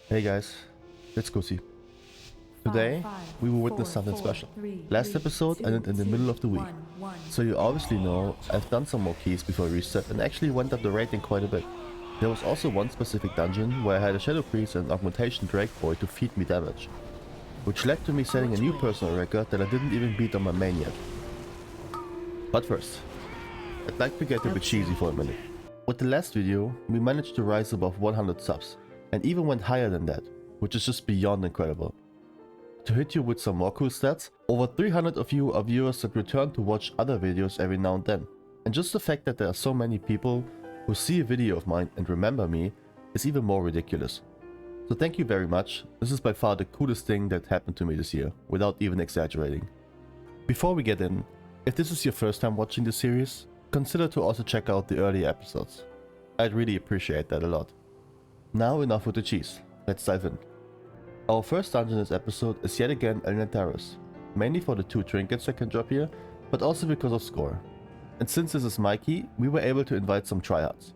Hey guys, let's go see. Today, we will witness something special. Last episode ended in the middle of the week, so you obviously know I've done some more keys before reset and actually went up the rating quite a bit. There was also one specific dungeon where I had a Shadow Priest and Augmentation Drake Boy to feed me damage, which led to me setting a new personal record that I didn't even beat on my main yet. But first, I'd like to get a bit cheesy for a minute. With the last video, we managed to rise above 100 subs, and even went higher than that, which is just beyond incredible. To hit you with some more cool stats, over 300 of you are viewers that return to watch other videos every now and then. And just the fact that there are so many people who see a video of mine and remember me is even more ridiculous. So thank you very much. This is by far the coolest thing that happened to me this year, without even exaggerating. Before we get in, if this is your first time watching the series, consider to also check out the earlier episodes. I'd really appreciate that a lot. Now enough with the cheese, let's dive in. Our first dungeon this episode is yet again El Netaris, mainly for the 2 trinkets I can drop here, but also because of score. And since this is my key, we were able to invite some tryhards.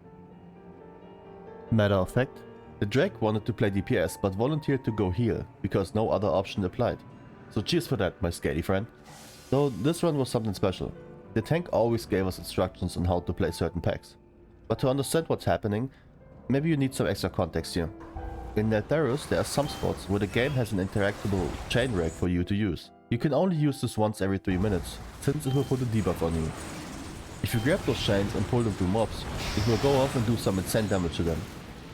Matter of fact, the Drake wanted to play DPS but volunteered to go heal, because no other option applied. So cheers for that, my scaly friend. Though this run was something special. The tank always gave us instructions on how to play certain packs. But to understand what's happening, maybe you need some extra context here. In Netaris, there are some spots where the game has an interactable chain rake for you to use. You can only use this once every 3 minutes, since it will put a debuff on you. If you grab those chains and pull them through mobs, it will go off and do some insane damage to them.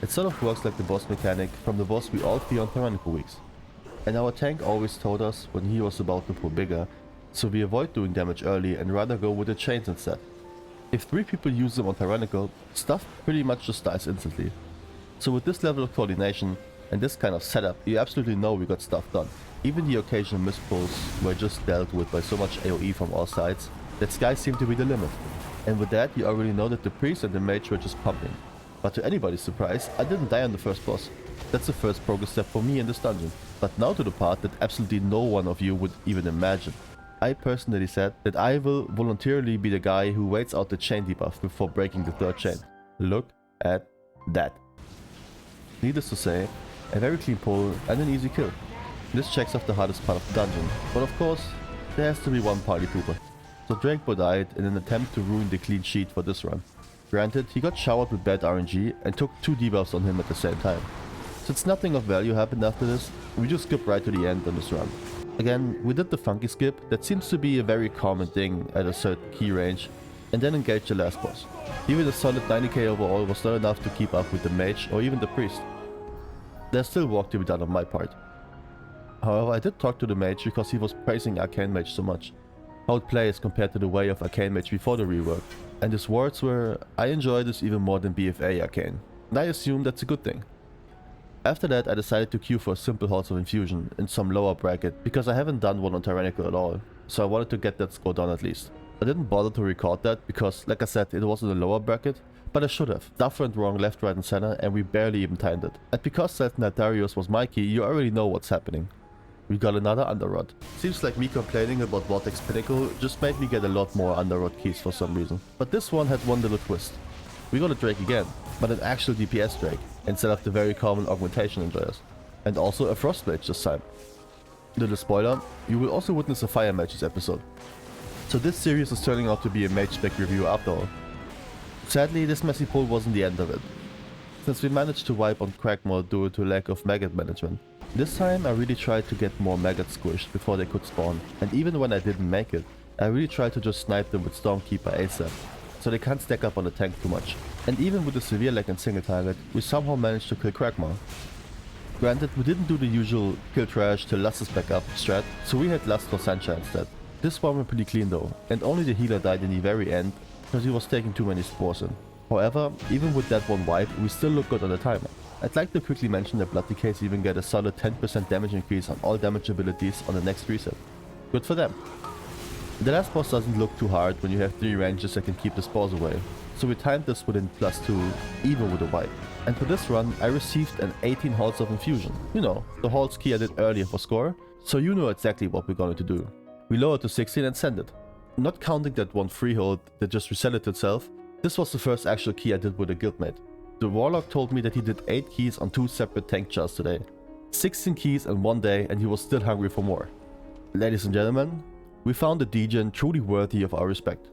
It sort of works like the boss mechanic from the boss we all fear on Tyrannical weeks. And our tank always told us when he was about to pull bigger, so we avoid doing damage early and rather go with the chains instead. If 3 people use them on Tyrannical, stuff pretty much just dies instantly. So with this level of coordination and this kind of setup, you absolutely know we got stuff done. Even the occasional mispulls were just dealt with by so much AoE from all sides that sky seemed to be the limit. And with that, you already know that the priest and the mage were just pumping. But to anybody's surprise, I didn't die on the first boss. That's the first progress step for me in this dungeon. But now to the part that absolutely no one of you would even imagine. I personally said that I will voluntarily be the guy who waits out the chain debuff before breaking the 3rd chain. Look at that. Needless to say, a very clean pull and an easy kill. This checks off the hardest part of the dungeon, but of course, there has to be one party pooper. So Drakeboy died in an attempt to ruin the clean sheet for this run. Granted, he got showered with bad RNG and took 2 debuffs on him at the same time. Since nothing of value happened after this, we just skip right to the end on this run. Again, we did the funky skip, that seems to be a very common thing at a certain key range, and then engaged the last boss. Even a solid 90k overall was not enough to keep up with the mage or even the priest. There's still work to be done on my part. However, I did talk to the mage because he was praising Arcane Mage so much. How it plays compared to the way of Arcane Mage before the rework. And his words were, I enjoy this even more than BFA Arcane. And I assume that's a good thing. After that, I decided to queue for a simple Halls of Infusion in some lower bracket because I haven't done one on Tyrannical at all. So I wanted to get that score done at least. I didn't bother to record that because, like I said, it was in the lower bracket. But I should have. Stuff went wrong left, right and center and we barely even timed it. And because Netaris was my key, you already know what's happening. We got another Underrod. Seems like me complaining about Vortex Pinnacle just made me get a lot more Underrod keys for some reason. But this one had one little twist. We got a Drake again, but an actual DPS Drake, instead of the very common augmentation enjoyers. And also a Frost Mage this time. Little spoiler, you will also witness a Fire Mage this episode. So this series is turning out to be a Mage spec review after all. Sadly, this messy pull wasn't the end of it, since we managed to wipe on Crack mode due to lack of maggot management. This time I really tried to get more maggots squished before they could spawn, and even when I didn't make it, I really tried to just snipe them with Stormkeeper ASAP, so they can't stack up on the tank too much. And even with the severe lag and single target, we somehow managed to kill Crackmore. Granted, we didn't do the usual kill trash till Lust is back up strat, so we had Lust for Sancha instead. This one went pretty clean though, and only the healer died in the very end because he was taking too many spores in. However, even with that one wipe, we still look good on the timer. I'd like to quickly mention that Blood Decays even get a solid 10% damage increase on all damage abilities on the next reset. Good for them. The last boss doesn't look too hard when you have 3 ranges that can keep the spores away, so we timed this within +2, even with a wipe. And for this run, I received an 18 Halls of Infusion. You know, the Halls key I did earlier for score, so you know exactly what we're going to do. We lower to 16 and send it. Not counting that one freehold that just resetted itself, this was the first actual key I did with a guildmate. The warlock told me that he did 8 keys on 2 separate tank chests today. 16 keys in 1 day, and he was still hungry for more. Ladies and gentlemen, we found a degen truly worthy of our respect.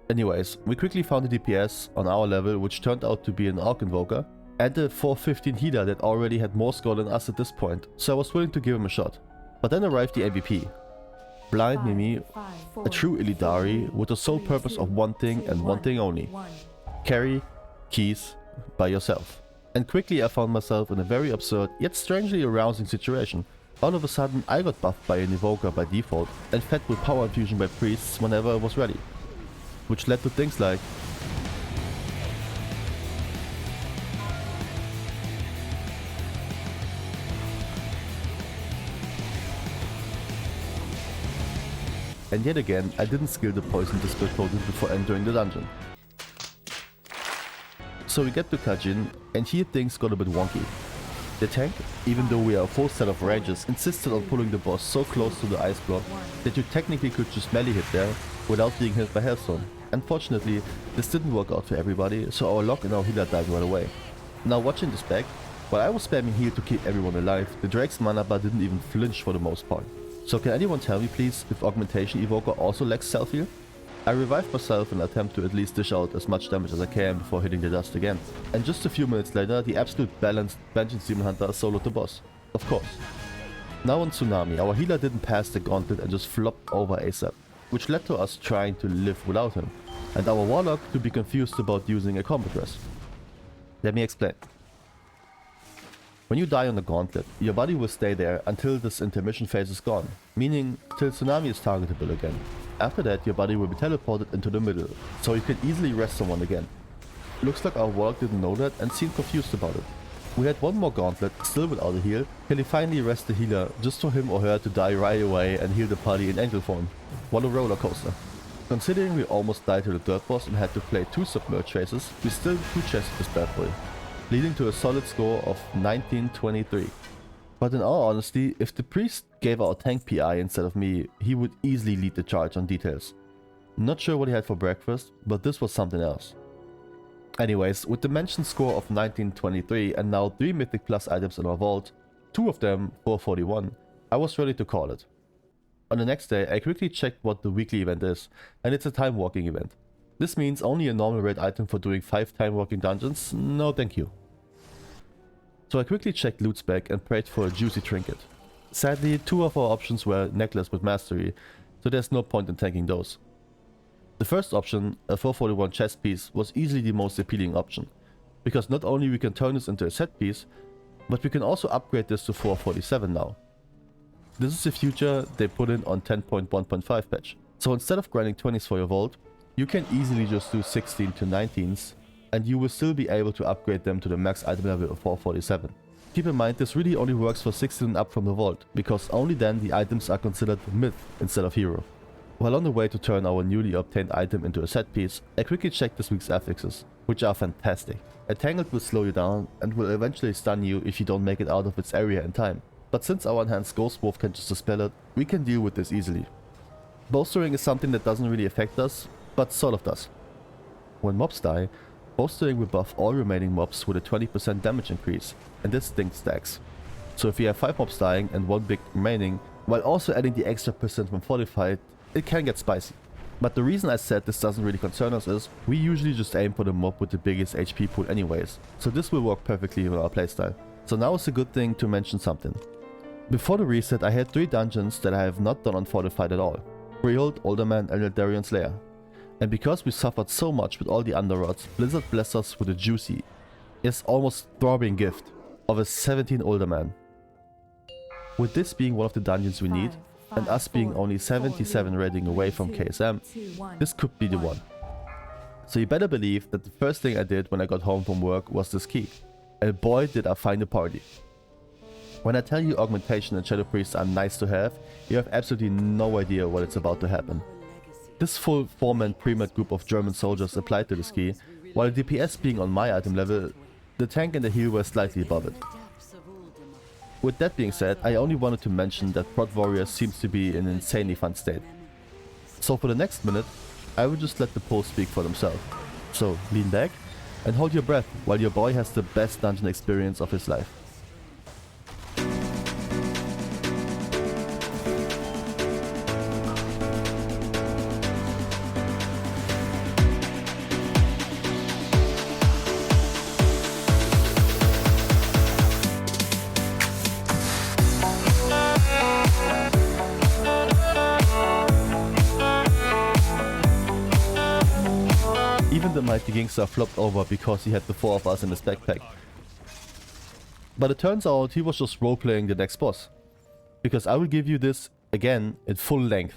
Anyways, we quickly found a DPS on our level which turned out to be an Orc Invoker, and a 415 healer that already had more score than us at this point, so I was willing to give him a shot. But then arrived the MVP. Blind Mimi, a true Illidari with the sole purpose of one thing and one thing only. Carry keys by yourself. And quickly I found myself in a very absurd yet strangely arousing situation. All of a sudden I got buffed by an Evoker by default and fed with power infusion by priests whenever I was ready. Which led to things like and yet again, I didn't skill the poison dispel potion before entering the dungeon. So we get to Kajin, and here things got a bit wonky. The tank, even though we are a full set of ranges, insisted on pulling the boss so close to the ice block that you technically could just melee hit there without being hit by Hellstone. Unfortunately, this didn't work out for everybody, so our lock and our healer died right away. Now watching this back, while I was spamming heal to keep everyone alive, the Drake's mana bar didn't even flinch for the most part. So can anyone tell me please if Augmentation Evoker also lacks self-heal? I revived myself in an attempt to at least dish out as much damage as I can before hitting the dust again. And just a few minutes later, the absolute balanced Vengeance Demon Hunter soloed the boss. Of course. Now on Tsunami, our healer didn't pass the gauntlet and just flopped over ASAP, which led to us trying to live without him, and our warlock to be confused about using a combat dress. Let me explain. When you die on the gauntlet, your body will stay there until this intermission phase is gone, meaning till Tsunami is targetable again. After that, your body will be teleported into the middle, so you can easily rest someone again. Looks like our warlock didn't know that and seemed confused about it. We had one more gauntlet, still without a heal, till he finally rests the healer just for him or her to die right away and heal the party in angel form. What a roller coaster. Considering we almost died to the third boss and had to play 2 submerged phases, we still 2-chested this bad boy, leading to a solid score of 1923. But in all honesty, if the priest gave our tank PI instead of me, he would easily lead the charge on details. Not sure what he had for breakfast, but this was something else. Anyways, with the mentioned score of 1923 and now 3 Mythic Plus items in our vault, 2 of them 441, I was ready to call it. On the next day, I quickly checked what the weekly event is, and it's a time walking event. This means only a normal raid item for doing 5 time walking dungeons? No thank you. So I quickly checked loot spec and prayed for a juicy trinket. Sadly, 2 of our options were necklace with mastery, so there's no point in tanking those. The first option, a 441 chest piece, was easily the most appealing option, because not only we can turn this into a set piece, but we can also upgrade this to 447 now. This is the future they put in on 10.1.5 patch. So instead of grinding 20s for your vault, you can easily just do 16 to 19s, and you will still be able to upgrade them to the max item level of 447. Keep in mind this really only works for 16 and up from the vault, because only then the items are considered myth instead of hero. While on the way to turn our newly obtained item into a set piece, I quickly checked this week's affixes, which are fantastic. A Tangled will slow you down and will eventually stun you if you don't make it out of its area in time. But since our enhanced Ghost Wolf can just dispel it, we can deal with this easily. Bolstering is something that doesn't really affect us, but sort of does. When mobs die, bolstering will buff all remaining mobs with a 20% damage increase, and this thing stacks. So if we have 5 mobs dying and 1 big remaining, while also adding the extra percent when fortified, it can get spicy. But the reason I said this doesn't really concern us is, we usually just aim for the mob with the biggest HP pool anyways, so this will work perfectly with our playstyle. So now is a good thing to mention something. Before the reset I had 3 dungeons that I have not done on fortified at all. Freehold, Olderman and Eldarion's Lair. And because we suffered so much with all the underrods, Blizzard blessed us with a juicy, yes almost throbbing gift of a 17 Olderman. With this being one of the dungeons we need, and us being only 77 rating away from KSM, this could be the one. So you better believe that the first thing I did when I got home from work was this key. And boy did I find a party. When I tell you Augmentation and Shadow Priest are nice to have, you have absolutely no idea what it's about to happen. This full 4-man pre-med group of German soldiers applied to this key, while the DPS being on my item level, the tank and the heal were slightly above it. With that being said, I only wanted to mention that Prot Warrior seems to be in an insanely fun state. So for the next minute, I will just let the polls speak for themselves. So lean back, And hold your breath while your boy has the best dungeon experience of his life. Even the mighty Gangster flopped over because he had the 4 of us in his backpack. But it turns out he was just roleplaying the next boss. Because I will give you this again in full length.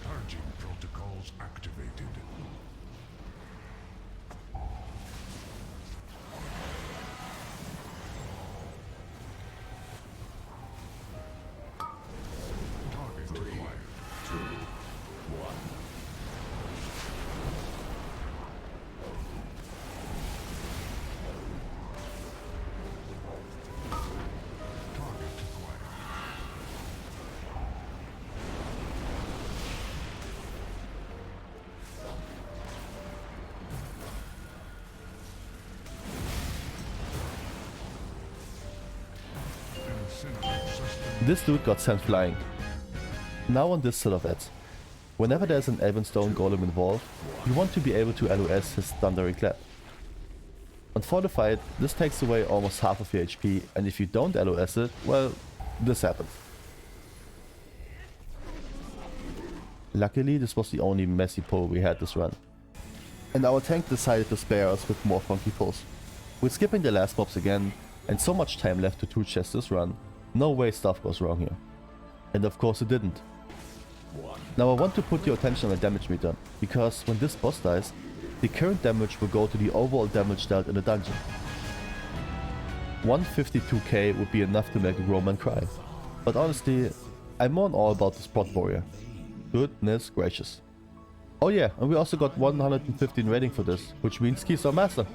Purging protocols activated. Target acquired. 2, 1. This dude got sent flying. Now on this set of ads. Whenever there's an Elvenstone golem involved, you want to be able to LOS his thundering clap. On Fortified, this takes away almost half of your HP, and if you don't LOS it, well, this happens. Luckily, this was the only messy pull we had this run. And our tank decided to spare us with more funky pulls. With skipping the last mobs again, and so much time left to 2 chests this run, no way stuff goes wrong here. And of course it didn't. Now I want to put your attention on the damage meter, because when this boss dies, the current damage will go to the overall damage dealt in the dungeon. 152k would be enough to make a grown man cry. But honestly, I'm more in awe about this prot warrior. Goodness gracious. Oh yeah, and we also got 115 rating for this, which means Keys are master.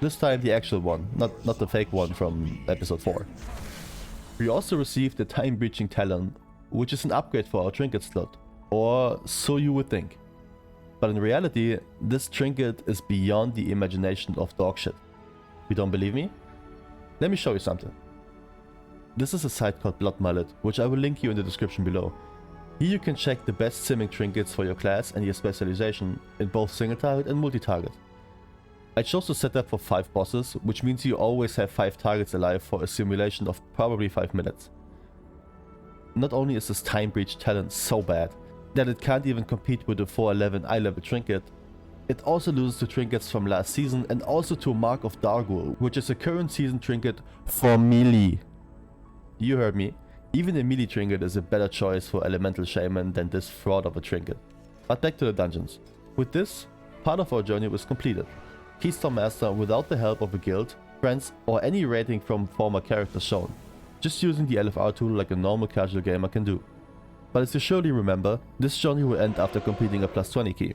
This time the actual one, not the fake one from episode 4. We also received the Time Breaching Talon, which is an upgrade for our trinket slot, or so you would think. But in reality, this trinket is beyond the imagination of dog shit. You don't believe me? Let me show you something. This is a site called Blood Mullet, which I will link you in the description below. Here you can check the best simming trinkets for your class and your specialization in both single target and multi-target. I chose to set up for 5 bosses, which means you always have 5 targets alive for a simulation of probably 5 minutes. Not only is this Time Breach talent so bad that it can't even compete with the 411 eye level trinket, it also loses to trinkets from last season and also to Mark of Dargo, which is a current season trinket for melee. You heard me, even a melee trinket is a better choice for Elemental Shaman than this fraud of a trinket. But back to the dungeons. With this, part of our journey was completed. Keystone Master without the help of a guild, friends or any rating from former characters shown, just using the LFR tool like a normal casual gamer can do. But as you surely remember, this journey will end after completing a plus 20 key.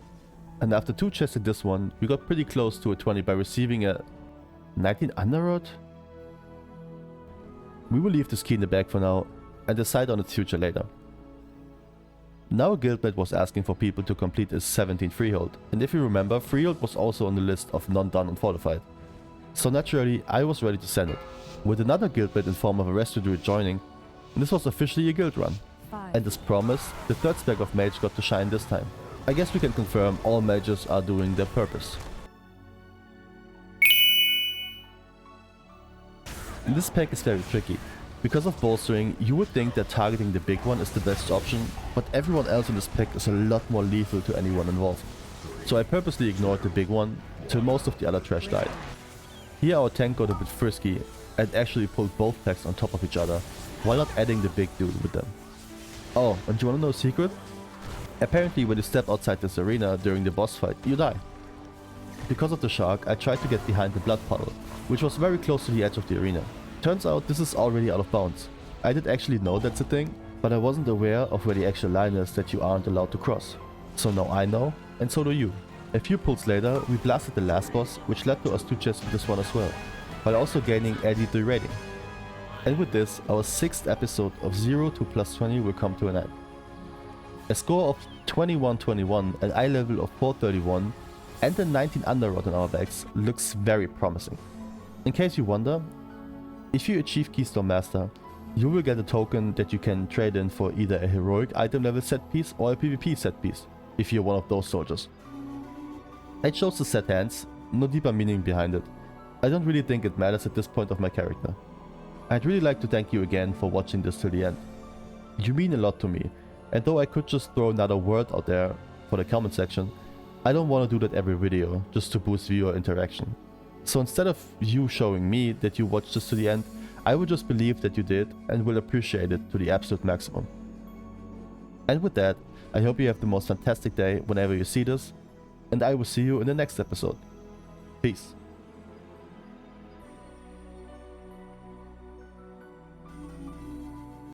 And after 2 chests in this one, we got pretty close to a 20 by receiving a 19 Underrod? We will leave this key in the bag for now and decide on its future later. Now a guildmate was asking for people to complete his 17 freehold, and if you remember, freehold was also on the list of non-done on Fortified. So naturally, I was ready to send it, with another guildmate in form of a rescue druid joining, and this was officially a guild run. 5, And as promised, the 3rd spec of mage got to shine this time. I guess we can confirm all mages are doing their purpose. This pack is very tricky. Because of bolstering, you would think that targeting the big one is the best option, but everyone else in this pack is a lot more lethal to anyone involved. So I purposely ignored the big one, till most of the other trash died. Here our tank got a bit frisky, and actually pulled both packs on top of each other, while not adding the big dude with them. Oh, and you wanna know a secret? Apparently when you step outside this arena during the boss fight, you die. Because of the shark, I tried to get behind the blood puddle, which was very close to the edge of the arena. Turns out this is already out of bounds. I did actually know that's a thing, but I wasn't aware of where the actual line is that you aren't allowed to cross. So now I know, and so do you. A few pulls later, we blasted the last boss, which led to us 2 chests with this one as well, while also gaining 83 rating. And with this, our 6th episode of 0 to plus 20 will come to an end. A score of 21-21, an eye level of 431, and a 19 underrot in our backs looks very promising. In case you wonder, if you achieve Keystone Master, you will get a token that you can trade in for either a heroic item level set piece or a PvP set piece, if you're one of those soldiers. I chose the set hands, no deeper meaning behind it. I don't really think it matters at this point of my character. I'd really like to thank you again for watching this till the end. You mean a lot to me, and though I could just throw another word out there for the comment section, I don't want to do that every video just to boost viewer interaction. So instead of you showing me that you watched this to the end, I will just believe that you did and will appreciate it to the absolute maximum. And with that, I hope you have the most fantastic day whenever you see this, and I will see you in the next episode. Peace.